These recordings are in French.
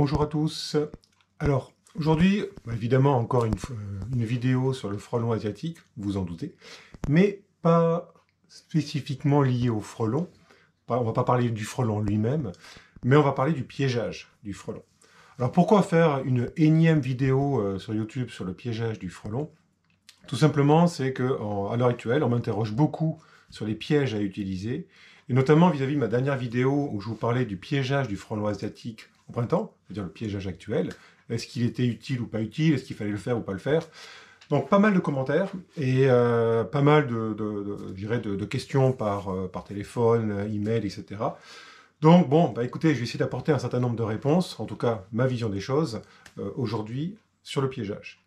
Bonjour à tous. Alors, aujourd'hui, évidemment, encore une vidéo sur le frelon asiatique, vous en doutez, mais pas spécifiquement liée au frelon. On va pas parler du frelon lui-même, mais on va parler du piégeage du frelon. Alors, pourquoi faire une énième vidéo sur YouTube sur le piégeage du frelon? Tout simplement, c'est qu'à l'heure actuelle, on m'interroge beaucoup sur les pièges à utiliser, et notamment vis-à-vis de ma dernière vidéo où je vous parlais du piégeage du frelon asiatique au printemps, c'est-à-dire le piégeage actuel. Est-ce qu'il était utile ou pas utile? Est-ce qu'il fallait le faire ou pas le faire? Donc pas mal de commentaires et pas mal de questions par téléphone, email, etc. Donc bon, écoutez, je vais essayer d'apporter un certain nombre de réponses, en tout cas ma vision des choses, aujourd'hui sur le piégeage.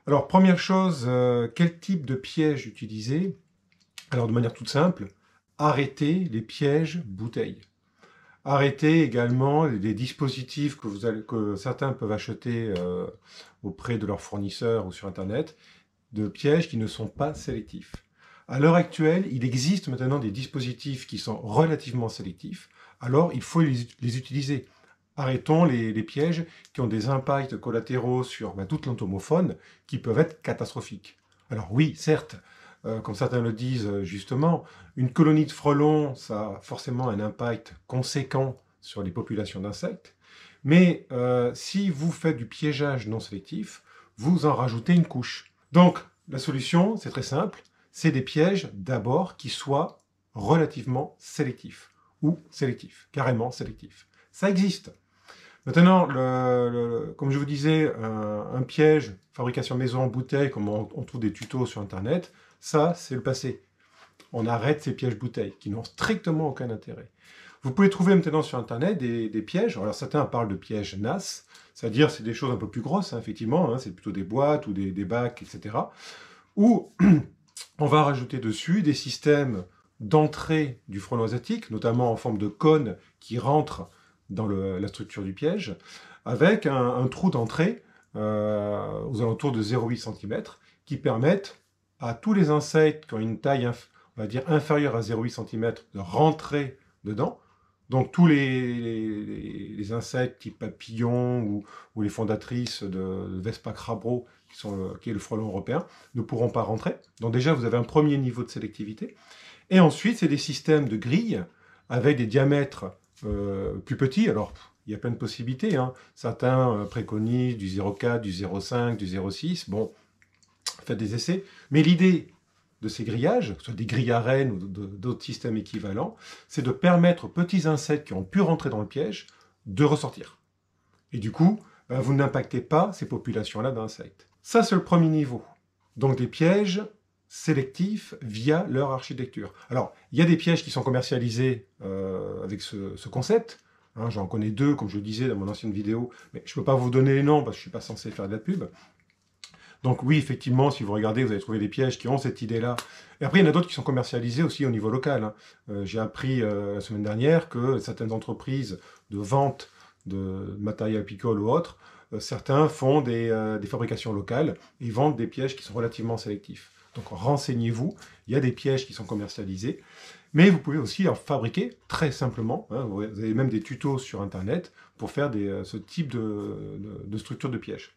Alors première chose, quel type de piège utiliser? Alors de manière toute simple, arrêtez les pièges bouteilles. Arrêtez également les dispositifs que certains peuvent acheter auprès de leurs fournisseurs ou sur Internet, de pièges qui ne sont pas sélectifs. À l'heure actuelle, il existe maintenant des dispositifs qui sont relativement sélectifs, alors il faut les utiliser. Arrêtons les pièges qui ont des impacts collatéraux sur toute l'entomofaune qui peuvent être catastrophiques. Alors oui, certes, comme certains le disent justement, une colonie de frelons, ça a forcément un impact conséquent sur les populations d'insectes, mais si vous faites du piégeage non sélectif, vous en rajoutez une couche. Donc, la solution, c'est très simple, c'est des pièges d'abord qui soient relativement sélectifs, ou sélectifs, carrément sélectifs. Ça existe. Maintenant, comme je vous disais, un piège, fabrication maison en bouteille, comme on trouve des tutos sur Internet, ça, c'est le passé. On arrête ces pièges bouteilles, qui n'ont strictement aucun intérêt. Vous pouvez trouver maintenant sur Internet des pièges. Alors certains parlent de pièges NAS, c'est-à-dire c'est des choses un peu plus grosses, effectivement, c'est plutôt des boîtes ou des bacs, etc. Où on va rajouter dessus des systèmes d'entrée du frelon asiatique, notamment en forme de cône qui rentre dans la structure du piège, avec un trou d'entrée aux alentours de 0,8 cm qui permettent à tous les insectes qui ont une taille, on va dire, inférieure à 0,8 cm de rentrer dedans. Donc tous les insectes type papillons ou les fondatrices de Vespa crabro, qui est le frelon européen, ne pourront pas rentrer. Donc déjà, vous avez un premier niveau de sélectivité. Et ensuite, c'est des systèmes de grilles avec des diamètres plus petits. Alors, il y a plein de possibilités. Certains préconisent du 0,4, du 0,5, du 0,6. Bon, faites des essais. Mais l'idée de ces grillages, que ce soit des grilles à rennes ou d'autres systèmes équivalents, c'est de permettre aux petits insectes qui ont pu rentrer dans le piège de ressortir. Et du coup, vous n'impactez pas ces populations-là d'insectes. Ça, c'est le premier niveau. Donc des pièges sélectifs via leur architecture. Alors, il y a des pièges qui sont commercialisés avec ce concept. J'en connais deux, comme je le disais dans mon ancienne vidéo, mais je ne peux pas vous donner les noms parce que je ne suis pas censé faire de la pub. Donc oui, effectivement, si vous regardez, vous allez trouver des pièges qui ont cette idée-là. Et après, il y en a d'autres qui sont commercialisés aussi au niveau local. J'ai appris la semaine dernière que certaines entreprises de vente de matériel apicole ou autre, certains font des fabrications locales et vendent des pièges qui sont relativement sélectifs. Donc renseignez-vous, il y a des pièges qui sont commercialisés, mais vous pouvez aussi en fabriquer très simplement. Vous avez même des tutos sur Internet pour faire ce type de structure de piège.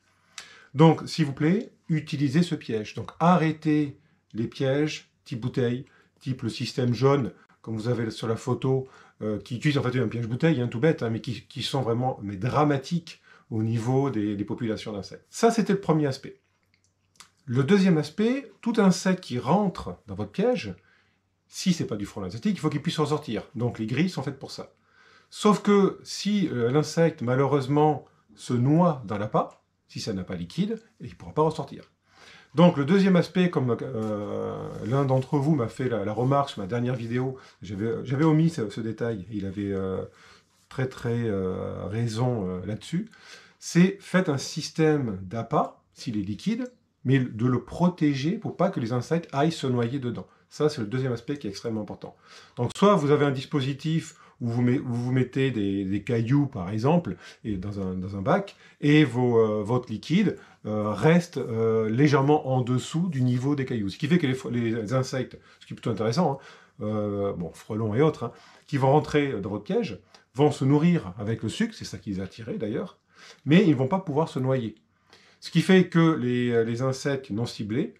Donc, s'il vous plaît, utilisez ce piège. Donc, arrêtez les pièges type bouteille, type le système jaune, comme vous avez sur la photo, qui utilise en fait un piège bouteille, tout bête, mais qui sont vraiment dramatiques au niveau des populations d'insectes. Ça, c'était le premier aspect. Le deuxième aspect, tout insecte qui rentre dans votre piège, si ce n'est pas du frelon asiatique, il faut qu'il puisse ressortir. Donc, les grilles sont faites pour ça. Sauf que si l'insecte, malheureusement, se noie dans l'appât, si ça n'a pas liquide, il ne pourra pas ressortir. Donc le deuxième aspect, comme l'un d'entre vous m'a fait la remarque sur ma dernière vidéo, j'avais omis ce détail, il avait très raison là-dessus, c'est faites un système d'appât, s'il est liquide, mais de le protéger pour pas que les insectes aillent se noyer dedans. Ça, c'est le deuxième aspect qui est extrêmement important. Donc soit vous avez un dispositif où vous mettez des cailloux, par exemple, et dans un bac, et votre liquide reste légèrement en dessous du niveau des cailloux. Ce qui fait que les insectes, ce qui est plutôt intéressant, frelons et autres, qui vont rentrer dans votre piège, vont se nourrir avec le sucre, c'est ça qui les a attirés d'ailleurs, mais ils ne vont pas pouvoir se noyer. Ce qui fait que les insectes non ciblés,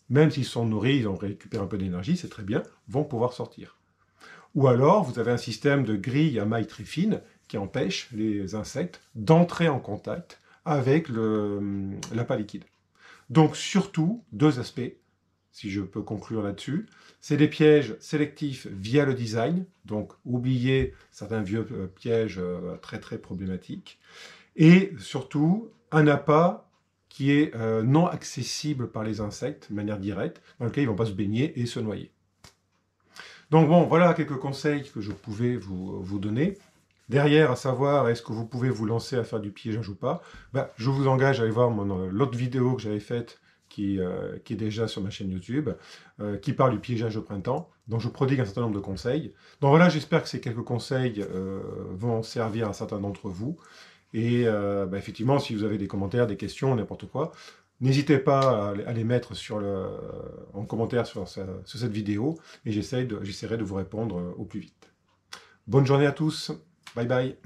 même s'ils sont nourris, ils ont récupéré un peu d'énergie, c'est très bien, vont pouvoir sortir. Ou alors, vous avez un système de grille à mailles très fines qui empêche les insectes d'entrer en contact avec l'appât liquide. Donc surtout, deux aspects, si je peux conclure là-dessus, c'est des pièges sélectifs via le design, donc oubliez certains vieux pièges très très problématiques, et surtout un appât qui est non accessible par les insectes de manière directe, dans lequel ils ne vont pas se baigner et se noyer. Donc bon, voilà quelques conseils que je pouvais vous donner. Derrière, à savoir, est-ce que vous pouvez vous lancer à faire du piégeage ou pas, je vous engage à aller voir l'autre vidéo que j'avais faite, qui est déjà sur ma chaîne YouTube, qui parle du piégeage au printemps, dont je prodigue un certain nombre de conseils. Donc voilà, j'espère que ces quelques conseils vont servir à certains d'entre vous. Et effectivement, si vous avez des commentaires, des questions, n'importe quoi, n'hésitez pas à les mettre en commentaire sur cette vidéo, et j'essaierai de vous répondre au plus vite. Bonne journée à tous, bye bye.